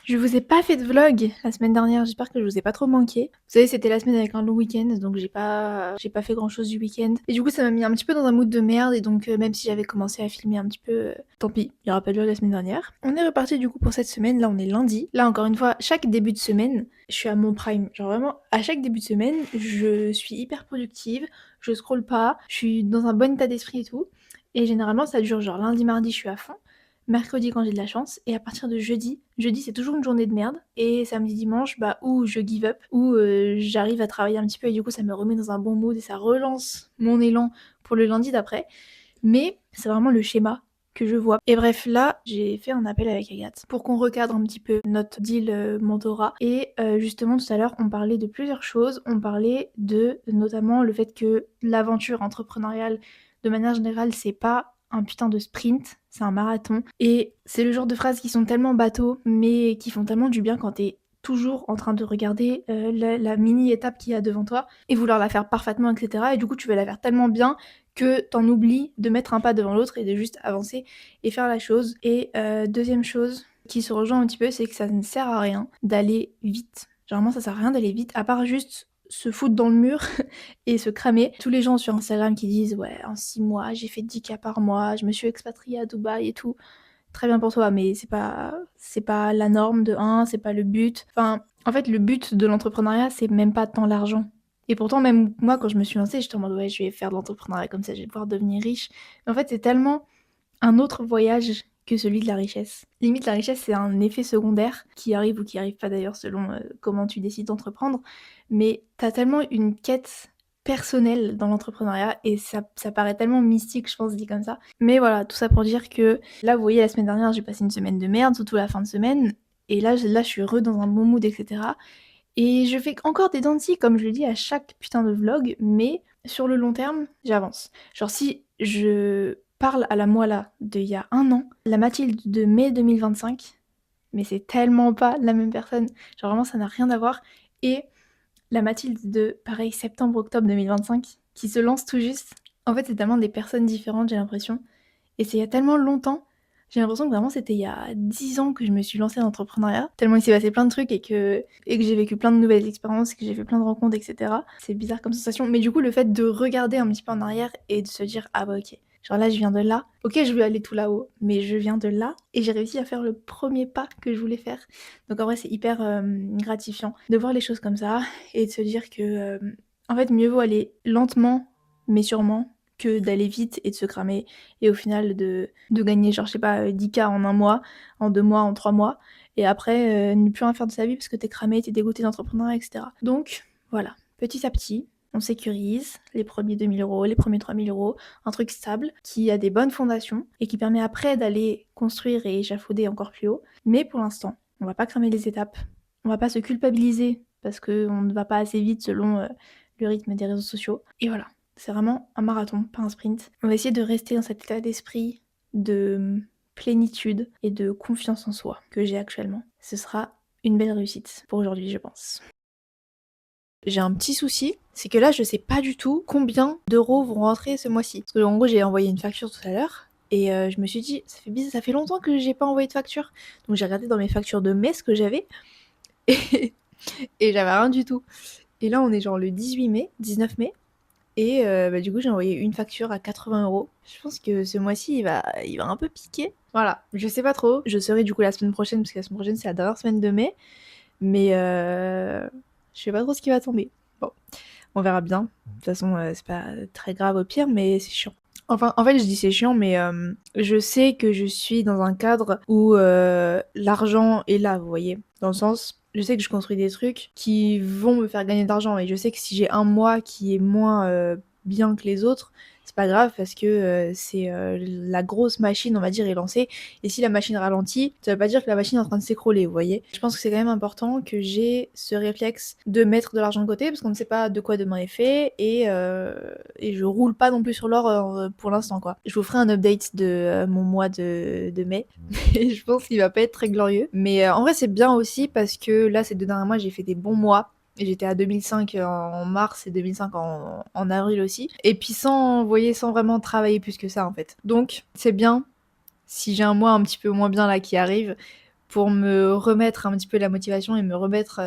Je vous ai pas fait de vlog la semaine dernière, j'espère que je vous ai pas trop manqué. Vous savez, c'était la semaine avec un long week-end, donc j'ai pas fait grand chose du week-end. Et du coup, ça m'a mis un petit peu dans un mood de merde, et donc même si j'avais commencé à filmer un petit peu, tant pis, il y aura pas de vlog la semaine dernière. On est reparti du coup pour cette semaine, là on est lundi. Là encore une fois, chaque début de semaine, je suis à mon prime. Genre vraiment, à chaque début de semaine, je suis hyper productive, je scrolle pas, je suis dans un bon état d'esprit et tout. Et généralement, ça dure genre lundi, mardi, je suis à fond. Mercredi quand j'ai de la chance, et à partir de jeudi c'est toujours une journée de merde, et samedi dimanche, bah ou je give up, ou j'arrive à travailler un petit peu et du coup ça me remet dans un bon mood et ça relance mon élan pour le lundi d'après. Mais c'est vraiment le schéma que je vois. Et bref, là, j'ai fait un appel avec Agathe pour qu'on recadre un petit peu notre deal mentorat. Et justement, tout à l'heure, on parlait de plusieurs choses. On parlait de notamment le fait que l'aventure entrepreneuriale, de manière générale, c'est pas un putain de sprint, c'est un marathon. Et c'est le genre de phrases qui sont tellement bateaux, mais qui font tellement du bien quand t'es toujours en train de regarder la mini-étape qu'il y a devant toi et vouloir la faire parfaitement, etc. Et du coup, tu veux la faire tellement bien que t'en oublies de mettre un pas devant l'autre et de juste avancer et faire la chose. Et deuxième chose qui se rejoint un petit peu, c'est que ça ne sert à rien d'aller vite. Généralement, ça sert à rien d'aller vite, à part juste se foutre dans le mur et se cramer. Tous les gens sur Instagram qui disent ouais, en 6 mois, j'ai fait 10K par mois, je me suis expatriée à Dubaï et tout. Très bien pour toi, mais c'est pas la norme de un, c'est pas le but. Enfin, en fait, le but de l'entrepreneuriat, c'est même pas tant l'argent. Et pourtant, même moi, quand je me suis lancée, j'étais en mode ouais, je vais faire de l'entrepreneuriat comme ça, je vais pouvoir devenir riche. Mais en fait, c'est tellement un autre voyage que celui de la richesse. Limite, la richesse, c'est un effet secondaire qui arrive ou qui arrive pas d'ailleurs selon comment tu décides d'entreprendre. Mais t'as tellement une quête personnelle dans l'entrepreneuriat et ça paraît tellement mystique, je pense, dit comme ça. Mais voilà, tout ça pour dire que là, vous voyez, la semaine dernière, j'ai passé une semaine de merde, surtout la fin de semaine. Et là, je suis heureux dans un bon mood, etc. Et je fais encore des dents de scie, comme je le dis à chaque putain de vlog, mais sur le long terme, j'avance. Genre si je parle à la moi là d'il y a un an, la Mathilde de mai 2025, mais c'est tellement pas la même personne. Genre vraiment, ça n'a rien à voir. Et la Mathilde de, pareil, septembre-octobre 2025, qui se lance tout juste. En fait, c'est tellement des personnes différentes, j'ai l'impression. Et c'est il y a tellement longtemps. J'ai l'impression que vraiment c'était il y a 10 ans que je me suis lancée dans l'entrepreneuriat. Tellement il s'est passé plein de trucs et que j'ai vécu plein de nouvelles expériences, que j'ai fait plein de rencontres, etc. C'est bizarre comme sensation. Mais du coup, le fait de regarder un petit peu en arrière et de se dire, ah bah ok, genre là je viens de là. Ok, je veux aller tout là-haut, mais je viens de là. Et j'ai réussi à faire le premier pas que je voulais faire. Donc en vrai, c'est hyper gratifiant de voir les choses comme ça et de se dire que, en fait, mieux vaut aller lentement, mais sûrement, que d'aller vite et de se cramer et au final de gagner genre je sais pas 10K en un mois, en 2 mois, en 3 mois et après ne plus rien faire de sa vie parce que t'es cramé, t'es dégoûté d'entrepreneuriat, etc. Donc voilà, petit à petit, on sécurise les premiers 2 000 euros, les premiers 3 000 euros, un truc stable qui a des bonnes fondations et qui permet après d'aller construire et échafauder encore plus haut. Mais pour l'instant, on va pas cramer les étapes, on va pas se culpabiliser parce qu'on ne va pas assez vite selon le rythme des réseaux sociaux. Et voilà, c'est vraiment un marathon, pas un sprint. On va essayer de rester dans cet état d'esprit de plénitude et de confiance en soi que j'ai actuellement. Ce sera une belle réussite pour aujourd'hui, je pense. J'ai un petit souci, c'est que là, je sais pas du tout combien d'euros vont rentrer ce mois-ci. Parce que en gros, j'ai envoyé une facture tout à l'heure. Et je me suis dit, ça fait bizarre, ça fait longtemps que j'ai pas envoyé de facture. Donc j'ai regardé dans mes factures de mai ce que j'avais. Et, et j'avais rien du tout. Et là, on est genre le 18 mai, 19 mai. Et bah, du coup, j'ai envoyé une facture à 80 euros. Je pense que ce mois-ci, il va un peu piquer. Voilà, je sais pas trop. Je serai du coup la semaine prochaine, parce que la semaine prochaine, c'est la dernière semaine de mai. Mais je sais pas trop ce qui va tomber. Bon, on verra bien. De toute façon, c'est pas très grave au pire, mais c'est chiant. Enfin, en fait, je dis c'est chiant, mais je sais que je suis dans un cadre où l'argent est là, vous voyez. Dans le sens, je sais que je construis des trucs qui vont me faire gagner de l'argent. Et je sais que si j'ai un mois qui est moins bien que les autres, c'est pas grave parce que c'est la grosse machine, on va dire, est lancée. Et si la machine ralentit, ça veut pas dire que la machine est en train de s'écrouler, vous voyez. Je pense que c'est quand même important que j'ai ce réflexe de mettre de l'argent de côté parce qu'on ne sait pas de quoi demain est fait et je roule pas non plus sur l'or pour l'instant, quoi. Je vous ferai un update de mon mois de mai. Mais je pense qu'il va pas être très glorieux. Mais en vrai, c'est bien aussi parce que là, ces 2 derniers mois, j'ai fait des bons mois. Et j'étais à 2005 en mars et 2005 en avril aussi. Et puis sans, vous voyez, sans vraiment travailler plus que ça en fait. Donc c'est bien si j'ai un mois un petit peu moins bien là qui arrive pour me remettre un petit peu la motivation et me remettre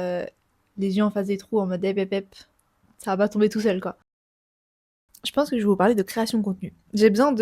les yeux en face des trous en mode hep hep hep, ça va pas tomber tout seul quoi. Je pense que je vais vous parler de création de contenu. J'ai besoin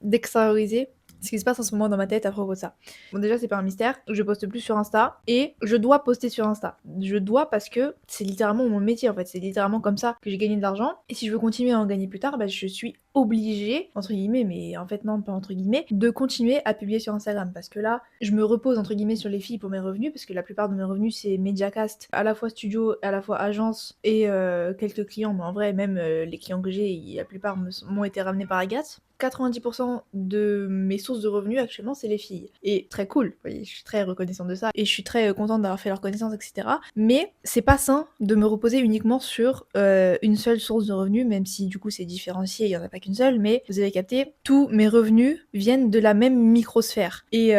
d'extérioriser ce qui se passe en ce moment dans ma tête à propos de ça. Bon déjà c'est pas un mystère, je poste plus sur Insta et je dois poster sur Insta. Je dois parce que c'est littéralement mon métier en fait, c'est littéralement comme ça que j'ai gagné de l'argent et si je veux continuer à en gagner plus tard, bah, je suis obligée, entre guillemets, mais en fait non pas entre guillemets, de continuer à publier sur Instagram parce que là je me repose entre guillemets sur les filles pour mes revenus parce que la plupart de mes revenus c'est Mediacast, à la fois studio, à la fois agence et quelques clients, mais en vrai même les clients que j'ai, la plupart m'ont été ramenés par Agathe. 90% de mes sources de revenus actuellement, c'est les filles. Et très cool, vous voyez, je suis très reconnaissante de ça, et je suis très contente d'avoir fait leur connaissance, etc. Mais c'est pas sain de me reposer uniquement sur une seule source de revenus, même si du coup c'est différencié, il y en a pas qu'une seule, mais vous avez capté, tous mes revenus viennent de la même microsphère. Et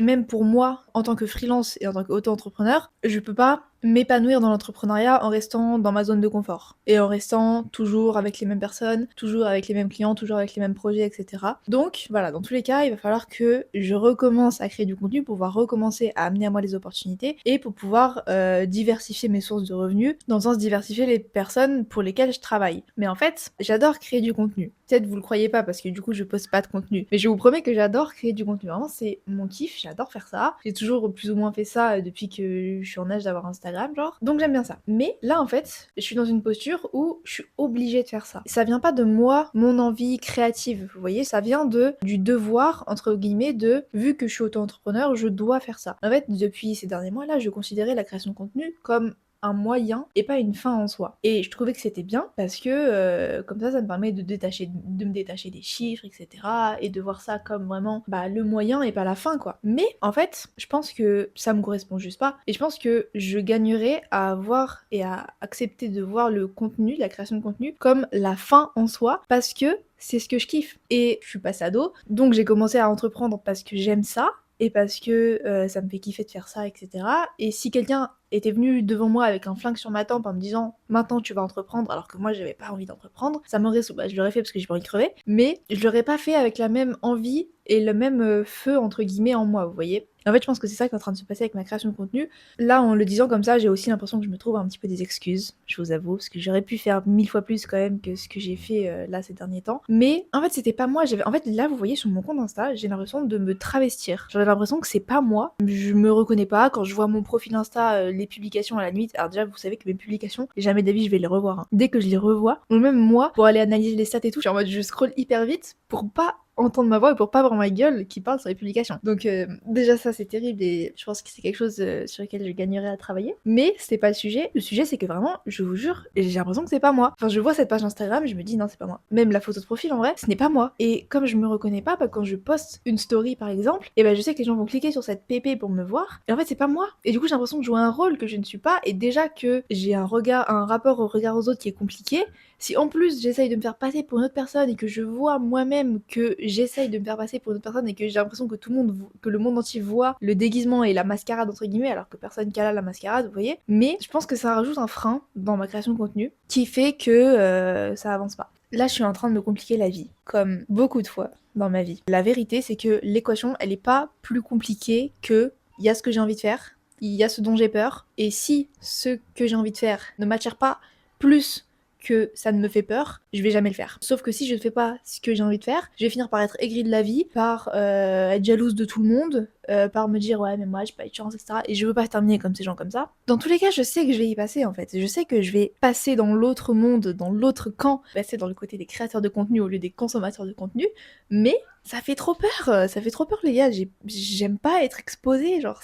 même pour moi, en tant que freelance et en tant qu'auto-entrepreneur, je peux pas m'épanouir dans l'entrepreneuriat en restant dans ma zone de confort et en restant toujours avec les mêmes personnes, toujours avec les mêmes clients, toujours avec les mêmes projets, etc. Donc voilà, dans tous les cas, il va falloir que je recommence à créer du contenu pour pouvoir recommencer à amener à moi les opportunités et pour pouvoir diversifier mes sources de revenus, dans le sens diversifier les personnes pour lesquelles je travaille. Mais en fait, j'adore créer du contenu. Peut-être vous le croyez pas parce que du coup je poste pas de contenu, mais je vous promets que j'adore créer du contenu. Vraiment, c'est mon kiff, j'adore faire ça. J'ai toujours plus ou moins fait ça depuis que je suis en âge d'avoir Instagram, genre. Donc j'aime bien ça. Mais là, en fait, je suis dans une posture où je suis obligée de faire ça. Ça vient pas de moi, mon envie créative, vous voyez, ça vient du devoir, entre guillemets, vu que je suis auto-entrepreneur, je dois faire ça. En fait, depuis ces derniers mois-là, je considérais la création de contenu comme un moyen et pas une fin en soi. Et je trouvais que c'était bien parce que comme ça me permet de me détacher des chiffres, etc. Et de voir ça comme vraiment le moyen et pas la fin quoi. Mais en fait, je pense que ça me correspond juste pas. Et je pense que je gagnerais à avoir et à accepter de voir le contenu, la création de contenu, comme la fin en soi parce que c'est ce que je kiffe. Et je suis passée ado, donc j'ai commencé à entreprendre parce que j'aime ça et parce que ça me fait kiffer de faire ça, etc. Et si quelqu'un était venu devant moi avec un flingue sur ma tempe en me disant maintenant tu vas entreprendre alors que moi j'avais pas envie d'entreprendre, ça m'aurait je l'aurais fait parce que j'ai pas envie de crever, mais je l'aurais pas fait avec la même envie et le même feu entre guillemets en moi, vous voyez. En fait, je pense que c'est ça qui est en train de se passer avec ma création de contenu. Là, en le disant comme ça, j'ai aussi l'impression que je me trouve un petit peu des excuses, je vous avoue, parce que j'aurais pu faire 1000 fois plus quand même que ce que j'ai fait là ces derniers temps. Mais en fait, c'était pas moi. En fait, là, vous voyez sur mon compte Insta, j'ai l'impression de me travestir. J'aurais l'impression que c'est pas moi. Je me reconnais pas quand je vois mon profil Insta, les publications à la nuit. Alors déjà, vous savez que mes publications, jamais d'avis je vais les revoir. Hein. Dès que je les revois, ou même moi, pour aller analyser les stats et tout, je suis en mode je scrolle hyper vite pour pas entendre ma voix et pour pas voir ma gueule qui parle sur les publications. Donc déjà ça c'est terrible et je pense que c'est quelque chose sur lequel je gagnerais à travailler. Mais c'est pas le sujet. Le sujet c'est que vraiment, je vous jure, j'ai l'impression que c'est pas moi. Enfin je vois cette page Instagram, je me dis non c'est pas moi. Même la photo de profil en vrai, ce n'est pas moi. Et comme je me reconnais pas, quand je poste une story par exemple, et je sais que les gens vont cliquer sur cette pépé pour me voir. Et en fait c'est pas moi. Et du coup j'ai l'impression de jouer un rôle que je ne suis pas. Et déjà que j'ai un rapport au regard aux autres qui est compliqué. Si en plus j'essaye de me faire passer pour une autre personne et que je vois moi-même que j'essaye de me faire passer pour une autre personne et que j'ai l'impression que que le monde entier voit le déguisement et la mascarade entre guillemets alors que personne cala la mascarade, vous voyez. Mais je pense que ça rajoute un frein dans ma création de contenu qui fait que ça avance pas. Là je suis en train de me compliquer la vie, comme beaucoup de fois dans ma vie. La vérité c'est que l'équation elle est pas plus compliquée que il y a ce que j'ai envie de faire, il y a ce dont j'ai peur, et si ce que j'ai envie de faire ne m'attire pas plus que ça ne me fait peur, je vais jamais le faire. Sauf que si je ne fais pas ce que j'ai envie de faire, je vais finir par être aigrie de la vie, par être jalouse de tout le monde, par me dire ouais mais moi j'ai pas eu de chance, etc. Et je veux pas terminer comme ces gens comme ça. Dans tous les cas, je sais que je vais y passer en fait. Je sais que je vais passer dans l'autre monde, dans l'autre camp, passer dans le côté des créateurs de contenu au lieu des consommateurs de contenu, mais ça fait trop peur les gars, j'aime pas être exposée, genre,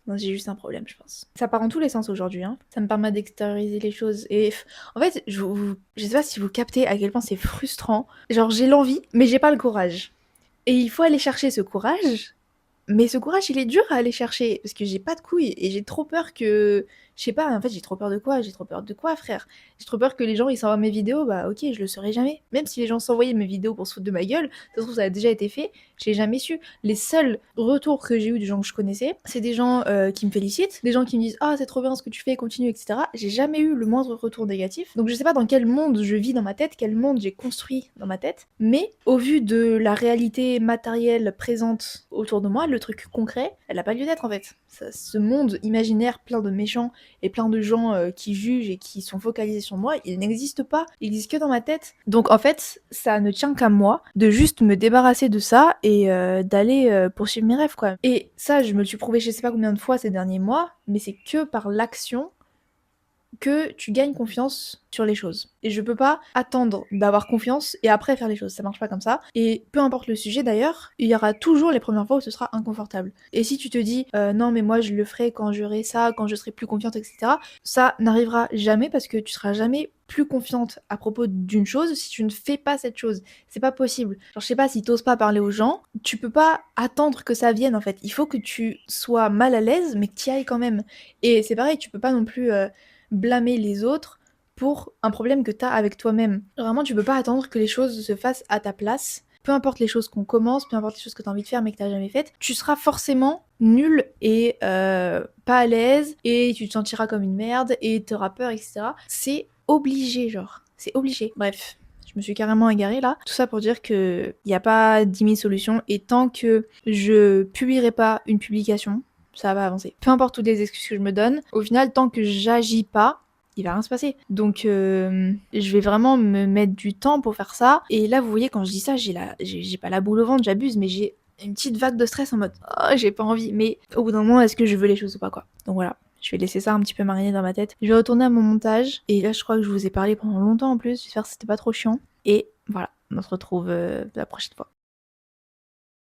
non, j'ai juste un problème, je pense. Ça part en tous les sens aujourd'hui, hein. Ça me permet d'extérioriser les choses. Et en fait, je sais pas si vous captez à quel point c'est frustrant. Genre, j'ai l'envie, mais j'ai pas le courage. Et il faut aller chercher ce courage. Mais ce courage, il est dur à aller chercher. Parce que j'ai pas de couilles. Et j'ai trop peur que. Je sais pas, en fait, j'ai trop peur de quoi? J'ai trop peur de quoi, frère? J'ai trop peur que les gens, ils s'envoient mes vidéos. Bah, ok, je le saurai jamais. Même si les gens s'envoyaient mes vidéos pour se foutre de ma gueule, ça se trouve, ça a déjà été fait. J'ai jamais su. Les seuls retours que j'ai eu des gens que je connaissais, c'est des gens qui me félicitent, des gens qui me disent ah c'est trop bien ce que tu fais, continue, etc. J'ai jamais eu le moindre retour négatif. Donc je sais pas dans quel monde je vis dans ma tête, quel monde j'ai construit dans ma tête, mais au vu de la réalité matérielle présente autour de moi, le truc concret, elle a pas lieu d'être en fait. Ce monde imaginaire plein de méchants et plein de gens qui jugent et qui sont focalisés sur moi, il n'existe pas, il existe que dans ma tête. Donc en fait, ça ne tient qu'à moi de juste me débarrasser de ça et d'aller poursuivre mes rêves quoi. Et ça, je me le suis prouvé je sais pas combien de fois ces derniers mois, mais c'est que par l'action que tu gagnes confiance sur les choses. Et je peux pas attendre d'avoir confiance et après faire les choses, ça marche pas comme ça. Et peu importe le sujet d'ailleurs, il y aura toujours les premières fois où ce sera inconfortable. Et si tu te dis non mais moi je le ferai quand j'aurai ça, quand je serai plus confiante, etc. Ça n'arrivera jamais parce que tu seras jamais plus confiante à propos d'une chose si tu ne fais pas cette chose. C'est pas possible. Genre je sais pas si t'oses pas parler aux gens, tu peux pas attendre que ça vienne en fait. Il faut que tu sois mal à l'aise mais que tu y ailles quand même. Et c'est pareil, tu peux pas non plus blâmer les autres pour un problème que t'as avec toi-même. Vraiment, tu peux pas attendre que les choses se fassent à ta place. Peu importe les choses qu'on commence, peu importe les choses que t'as envie de faire mais que t'as jamais faites, tu seras forcément nul et pas à l'aise et tu te sentiras comme une merde et t'auras peur, etc. C'est obligé, genre. C'est obligé. Bref. Je me suis carrément égarée là. Tout ça pour dire que y a pas 10 000 solutions et tant que je publierai pas une publication, ça va avancer. Peu importe toutes les excuses que je me donne, au final, tant que j'agis pas, il va rien se passer. Donc je vais vraiment me mettre du temps pour faire ça. Et là, vous voyez, quand je dis ça, j'ai pas la boule au ventre, j'abuse, mais j'ai une petite vague de stress en mode oh, j'ai pas envie. Mais au bout d'un moment, est-ce que je veux les choses ou pas quoi. Donc voilà. Je vais laisser ça un petit peu mariner dans ma tête. Je vais retourner à mon montage. Et là, je crois que je vous ai parlé pendant longtemps en plus. J'espère que c'était pas trop chiant. Et voilà, on se retrouve la prochaine fois.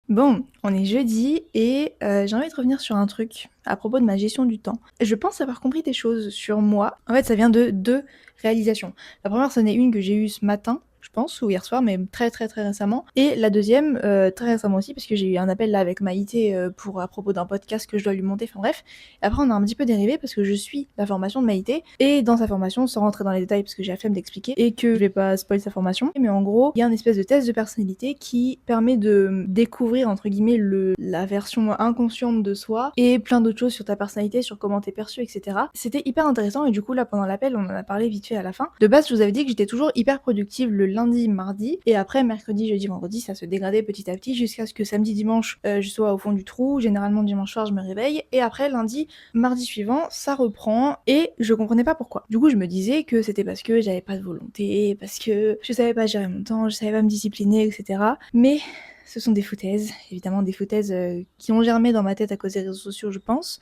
Bon, on est jeudi et j'ai envie de revenir sur un truc à propos de ma gestion du temps. Je pense avoir compris des choses sur moi. En fait, ça vient de deux réalisations. La première, c'en est une que j'ai eue ce matin, je pense, ou hier soir, mais très très très récemment. Et la deuxième, très récemment aussi, parce que j'ai eu un appel là avec Maïté à propos d'un podcast que je dois lui monter, enfin bref. Et après, on a un petit peu dérivé parce que je suis la formation de Maïté. Et dans sa formation, sans rentrer dans les détails parce que j'ai la flemme d'expliquer, et que je vais pas spoiler sa formation, mais en gros, il y a un espèce de test de personnalité qui permet de découvrir, entre guillemets, la version inconsciente de soi et plein d'autres choses sur ta personnalité, sur comment t'es perçu, etc. C'était hyper intéressant et du coup, là, pendant l'appel, on en a parlé vite fait à la fin. De base, je vous avais dit que j'étais toujours hyper productive le lundi, mardi, et après, mercredi, jeudi, vendredi, ça se dégradait petit à petit jusqu'à ce que samedi, dimanche, je sois au fond du trou. Généralement, dimanche soir, je me réveille, et après, lundi, mardi suivant, ça reprend, et je comprenais pas pourquoi. Du coup, je me disais que c'était parce que j'avais pas de volonté, parce que je savais pas gérer mon temps, je savais pas me discipliner, etc. Mais ce sont des foutaises, évidemment des foutaises qui ont germé dans ma tête à cause des réseaux sociaux, je pense,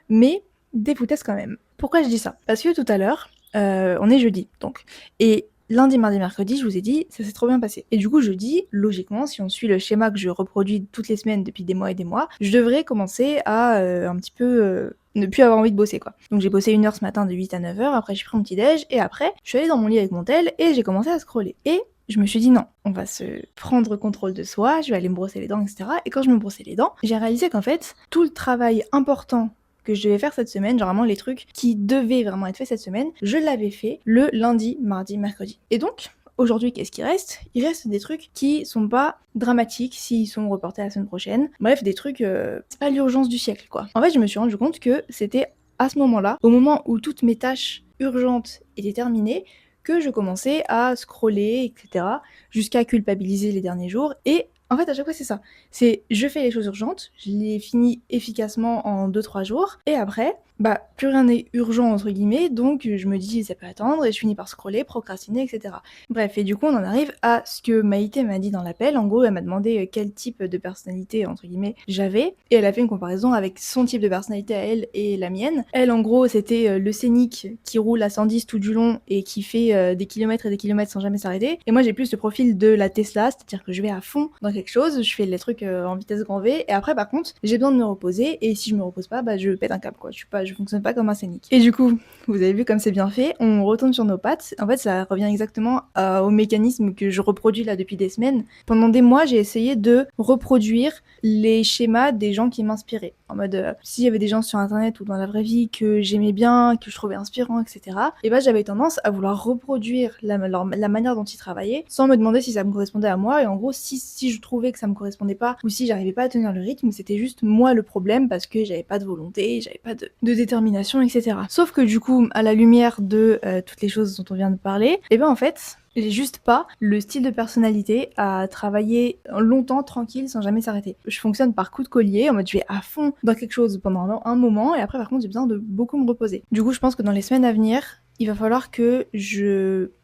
mais des foutaises quand même. Pourquoi je dis ça? Parce que tout à l'heure, on est jeudi, donc, et lundi, mardi, mercredi, je vous ai dit, ça s'est trop bien passé. Et du coup, jeudi, logiquement, si on suit le schéma que je reproduis toutes les semaines depuis des mois et des mois, je devrais commencer à un petit peu ne plus avoir envie de bosser quoi. Donc j'ai bossé 1 heure ce matin de 8 à 9 heures, après j'ai pris mon petit déj, et après, je suis allée dans mon lit avec mon tel, et j'ai commencé à scroller. Et je me suis dit non, on va se prendre contrôle de soi, je vais aller me brosser les dents, etc. Et quand je me brossais les dents, j'ai réalisé qu'en fait, tout le travail important que je devais faire cette semaine, genre vraiment les trucs qui devaient vraiment être faits cette semaine, je l'avais fait le lundi, mardi, mercredi. Et donc, aujourd'hui, qu'est-ce qui reste? Il reste des trucs qui sont pas dramatiques s'ils sont reportés à la semaine prochaine. Bref, des trucs, c'est pas l'urgence du siècle, quoi. En fait, je me suis rendu compte que c'était à ce moment-là, au moment où toutes mes tâches urgentes étaient terminées, que je commençais à scroller, etc., jusqu'à culpabiliser les derniers jours. Et en fait, à chaque fois, c'est ça. C'est je fais les choses urgentes, je les finis efficacement en 2-3 jours, et après, bah, plus rien n'est urgent, entre guillemets, donc je me dis, ça peut attendre, et je finis par scroller, procrastiner, etc. Bref, et du coup, on en arrive à ce que Maïté m'a dit dans l'appel. En gros, elle m'a demandé quel type de personnalité, entre guillemets, j'avais, et elle a fait une comparaison avec son type de personnalité à elle et la mienne. Elle, en gros, c'était le scénique qui roule à 110 tout du long et qui fait des kilomètres et des kilomètres sans jamais s'arrêter. Et moi, j'ai plus le profil de la Tesla, c'est-à-dire que je vais à fond dans quelque chose, je fais les trucs en vitesse grand V, et après, par contre, j'ai besoin de me reposer, et si je me repose pas, bah, je pète un câble, quoi. Je fonctionne pas comme un scénique. Et du coup, vous avez vu comme c'est bien fait, on retourne sur nos pattes. En fait, ça revient exactement au mécanisme que je reproduis là depuis des semaines. Pendant des mois, j'ai essayé de reproduire les schémas des gens qui m'inspiraient. En mode, s'il y avait des gens sur internet ou dans la vraie vie que j'aimais bien, que je trouvais inspirants, etc., et bah j'avais tendance à vouloir reproduire la manière dont ils travaillaient, sans me demander si ça me correspondait à moi. Et en gros, si je trouvais que ça me correspondait pas, ou si j'arrivais pas à tenir le rythme, c'était juste moi le problème, parce que j'avais pas de volonté, j'avais pas de détermination, etc. Sauf que du coup, à la lumière de toutes les choses dont on vient de parler, et ben en fait, j'ai juste pas le style de personnalité à travailler longtemps, tranquille, sans jamais s'arrêter. Je fonctionne par coup de collier, en mode je vais à fond dans quelque chose pendant un moment, et après par contre j'ai besoin de beaucoup me reposer. Du coup, je pense que dans les semaines à venir, il va falloir que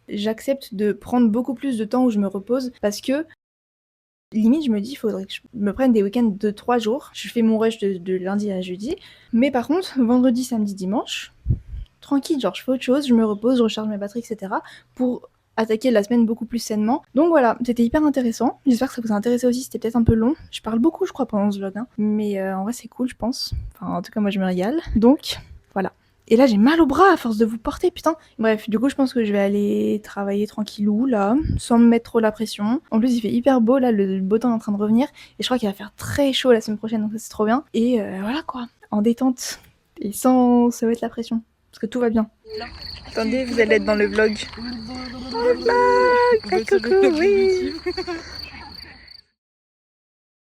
j'accepte de prendre beaucoup plus de temps où je me repose, parce que limite, je me dis, il faudrait que je me prenne des week-ends de 3 jours. Je fais mon rush de lundi à jeudi. Mais par contre, vendredi, samedi, dimanche, tranquille, genre je fais autre chose, je me repose, je recharge mes batteries, etc. pour attaquer la semaine beaucoup plus sainement. Donc voilà, c'était hyper intéressant. J'espère que ça vous a intéressé aussi, c'était peut-être un peu long. Je parle beaucoup, je crois, pendant ce vlog. Hein. Mais en vrai, c'est cool, je pense. Enfin, en tout cas, moi, je me régale. Donc, voilà. Et là, j'ai mal au bras à force de vous porter, putain. Bref, du coup, je pense que je vais aller travailler tranquillou, là, sans me mettre trop la pression. En plus, il fait hyper beau, là, le beau temps est en train de revenir. Et je crois qu'il va faire très chaud la semaine prochaine, donc ça, c'est trop bien. Et voilà, quoi. En détente. Et sans se mettre la pression. Parce que tout va bien. Attendez, vous allez être dans le vlog. Coucou, oui.